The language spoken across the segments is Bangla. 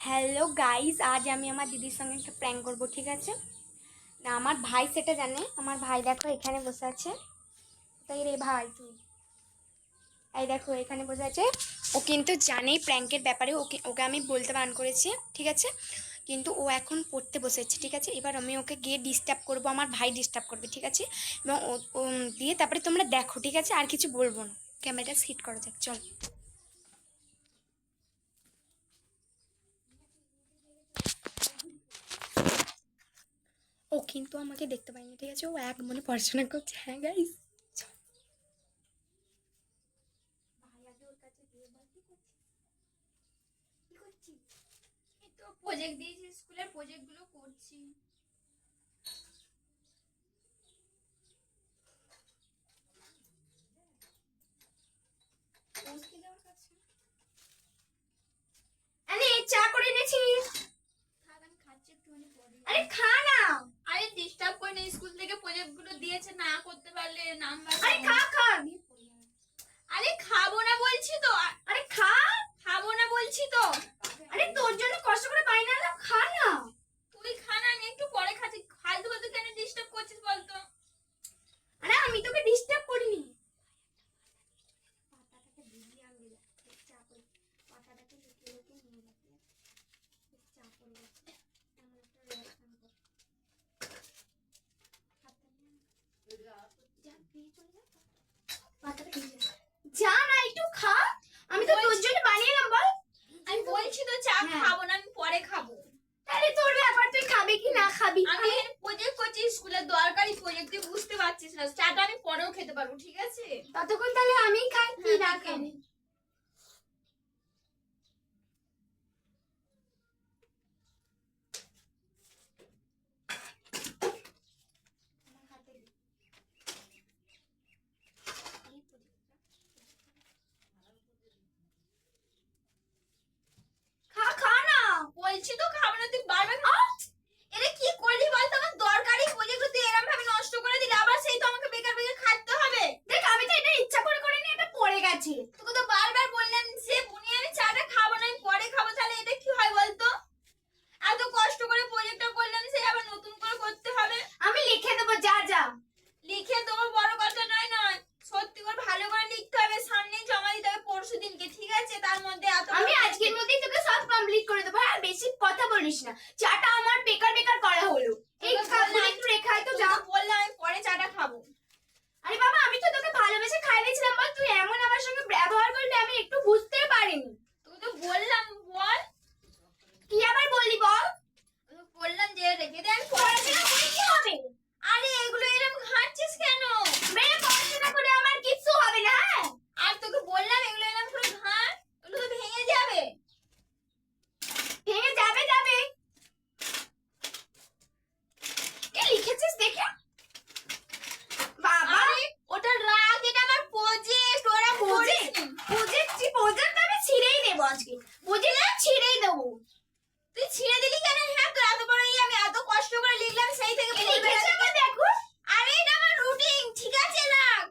হ্যালো গাইস, আজ আমি আমার দিদির সঙ্গে একটা প্র্যাঙ্ক করবো, ঠিক আছে? না, আমার ভাই সেটা জানে। আমার ভাই দেখো এখানে বসে আছে। তাই রে ভাই তুই, এই দেখো এখানে বসে আছে। ও কিন্তু জানেই প্র্যাঙ্কের ব্যাপারে, ওকে ওকে আমি বলতে বারণ করেছি, ঠিক আছে? কিন্তু ও এখন পড়তে বসেছে, ঠিক আছে? এবার আমি ওকে গিয়ে ডিস্টার্ব করবো, আমার ভাই ডিস্টার্ব করবে, ঠিক আছে? এবং ও দিয়ে তারপরে তোমরা দেখো, ঠিক আছে? আর কিছু বলবো না। ক্যামেরাটা সেট করা যাক, চল। ও কিন্তু আমাকে দেখতে পাইনি, ঠিক আছে? ও এক মনে পড়াশোনা করছে। হ্যাঁ গাইস, ভাই আগে ওর কাছে দিয়ে বল কি করছিস, কি করছিস? এই তো প্রজেক্ট দিয়েছি, স্কুলের প্রজেক্ট গুলো করছি। পৌঁছে দেওয়ার কাছে আরে চা করে এনেছি। থাক, আমি খাচ্ছি একটুখানি পরে। আরে খা না। আরে ডিস্টার্ব করে না, স্কুল থেকে প্রজেক্ট গুলো দিয়েছে, না করতে পারলে নাম্বার। আরে খা খা। আরে খাবো না বলছি তো। আরে খা। খাবো না বলছি তো। আরে তোর জন্য কষ্ট করে বাইরে আনলাম, খা না। তুই খা না, আমি একটু পরে খাচ্ছি। ফালতু ফালতু কেন ডিস্টার্ব করছিস বলতো? আরে আমি তোকে ডিস্টার্ব করিনি। পাতাটাকে ভিজিয়ে আনবি, চা করে পাতাটাকে লুকিয়ে লুকিয়ে নিয়ে যাবি। চা করে গেছে, এমন একটা রিয়াকশন কর। হাতটা নিয়ে যা, দিয়ে চলে যা। পাতাটা ভিজে যা না, একটু খা। আমি তো তোর জন্য বানিয়ে এলাম, বল। আমি বলছি তো চা হ্যাঁ। খাবো না, আমি পরে খাবো। তাহলে তোর ব্যাপার, তুই খাবি কি না খাবি। আমি এখানে প্রজেক্ট করছি, স্কুলের দরকারি প্রজেক্ট, তুই বুঝতে পারছিস না। চাটা আমি পরেও খেতে পারবো, ঠিক আছে? ততক্ষণ তাহলে আমি খাই, তুই না হ্যাঁ, খাই। খেয়ে নে। আমার হাতে দে। এই প্রদীপটা। খা খা না। বলছি তো খাবো না, তুই বারবার এটা কি করলি বলতো? আমার দরকারি প্রজেক্ট তুই এরকম ভাবে নষ্ট করে দিলি, আবার সেই তো আমাকে বেকার বেকার খাটতে হবে। দেখ, আমি তো এটা ইচ্ছা করে করিনি, এটা পড়ে গেছে। তোকে তো বারবার বললাম সে বুনিয়ে আমি চাটা খাবো না, আমি পরে খাবো। তাহলে এটা কি হয় বলতো? এত কষ্ট করে প্রজেক্টটা করলাম, সে আবার নতুন করে করতে হবে। আমি লিখে দেবো, যা যা। লিখে দেবো বড় কথা নয় নয়, সত্যি করে ভালো করে লিখতে হবে, সামনে জমা দিতে হবে পরশু দিনকে, ঠিক আছে? তার মধ্যে এত আমি আজকের মধ্যেই তোকে সব কমপ্লিট করে দেবো। আর বেশি কথা বলিস না, চাটা আমার বেকার বেকার করা হলো। এই খাবার একটু রেখে আয় তো, যা। বললাম আমি পরে চাটা খাবো। আরে বাবা, আমি তো তোকে ভালোবেসে খাইয়েছিলাম, বল। তুই এমন আমার সঙ্গে ব্যবহার করবি আমি একটু বুঝতে পারিনি। তোকে তো বললাম, বল। কি আবার বললি বল। তোকে বললাম যে রেখে দে, আমি পরে পড়াশোনা করে কি হবে? আরে এগুলো এরকম ঘাঁটছিস কেন? মেয়ে পড়াশোনা করে আমার কিচ্ছু হবে না। হ্যাঁ, আর তোকে বললাম এগুলো এরকম করে ঘাঁট, এগুলো তো ভেঙে যাবে। ভেঙে যাবে যাবে। কি লিখেছিস দেখে? বাবা, আরে ওটা রাখ, এটা আমার প্রজেক্ট, ওরা প্রজেক্ট প্রজেক্ট আমি ছিঁড়েই দেবো আজকে। প্রজেক্ট ছিঁড়েই দেবো। তুই ছিঁড়ে দিলি কেন? হ্যাঁ, তোর এত বড় আমি এত কষ্ট করে লিখলাম, সেই থেকে কি বলবে লিখেছে আবার দেখো। আরে এটা আমার রুটিন, ঠিক আছে? রাখ।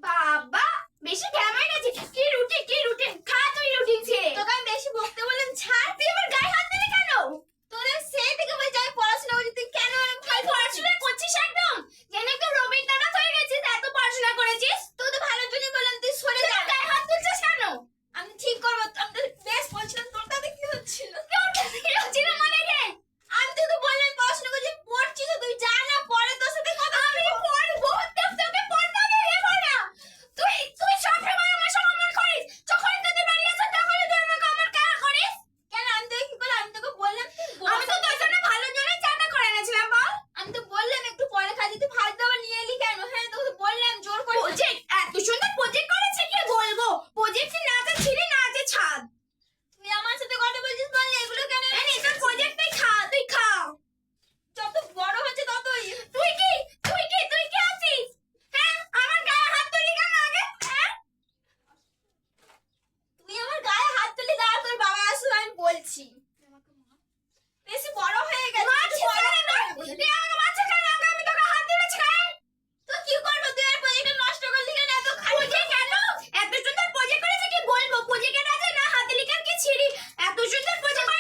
বাবা, বেশি ঘ্যামাই গেছে। কি রুটিন কি রুটিন, খা তুই রুটিন ছেড়ে। তোকে আমি বেশি বকতে বললাম, ছাড়। তুই আমার গায়ে হাত দিলি কেন? তোদের সেই থেকে বলছি আমি পড়াশোনা করছি, তুই কেন এরকম তুই পড়াশোনা করছিস একদম, যেন একদম রবীন্দ্রনাথ হয়ে গেছিস, এত পড়াশোনা করেছিস। তোকে তো ভালোর জন্য বললাম, তুই সরে তুই যা। আমার গায়ে হাত তুলছিস কেন? আমি ঠিক করবো, আমি তো বেশ বলছিলাম, তোর তাতে কি হচ্ছিল? কি হচ্ছিল মানে রে? আমি তো বললাম পড়াশোনা করছি, পড়ছি তো, তুই যা না, পরে তোর সাথে কথা আমি বলবো। পড়বো, তোকে পড়তে হবে রে বলা। তুই তুই সব সময় আমার সঙ্গে অমন করিস। যখন তুই বাড়ি আসিস তখন তুই আমাকে অমন কেন করিস? কেন আমি তোকে কি করলাম? আমি তোকে বললাম আমি তো তোর জন্য ভালোর জন্যই চাটা করে এনেছিলাম, বল। আমি তো বললাম একটু পরে খাচ্ছি, তুই ফালতু আবার নিয়ে এলি কেন? হ্যাঁ, তোকে বললাম জোর করে। প্রজেক্ট এত সুন্দর প্রজেক্ট করেছে, কি বলবো। প্রজেক্ট না আছে ছিঁড়ে, না আছে ছাদ। তুই আমার সাথে কথা বলছিস, বললে এগুলো কেন? এই নে, তোর প্রজেক্টটাই খা, তুই খা। যত বড় হচ্ছে ততই। তুই কি আছিস? হ্যাঁ, আমার গায়ে হাত তুলি কেন আগে? হ্যাঁ, তুই আমার গায়ে হাত তুলি, দাঁড়া, তোর বাবা আসলে আমি বলছি। বেশি বড় হয়ে গেছে। মারছিস বড় কেন তুই? তুই আমাকে মারছিস কেন? আমি তোকে হাত দিয়েছি গায়ে। তো কি করবো? তুই আর প্রজেক্টটা নষ্ট করলি কেন? এত খালি প্রজেক্ট এত সুন্দর প্রজেক্ট করেছে, কি বলবো। প্রজেক্টের আছে না হাতে লিখার কিছু ছিঁড়ি, এত সুন্দর প্রজেক্ট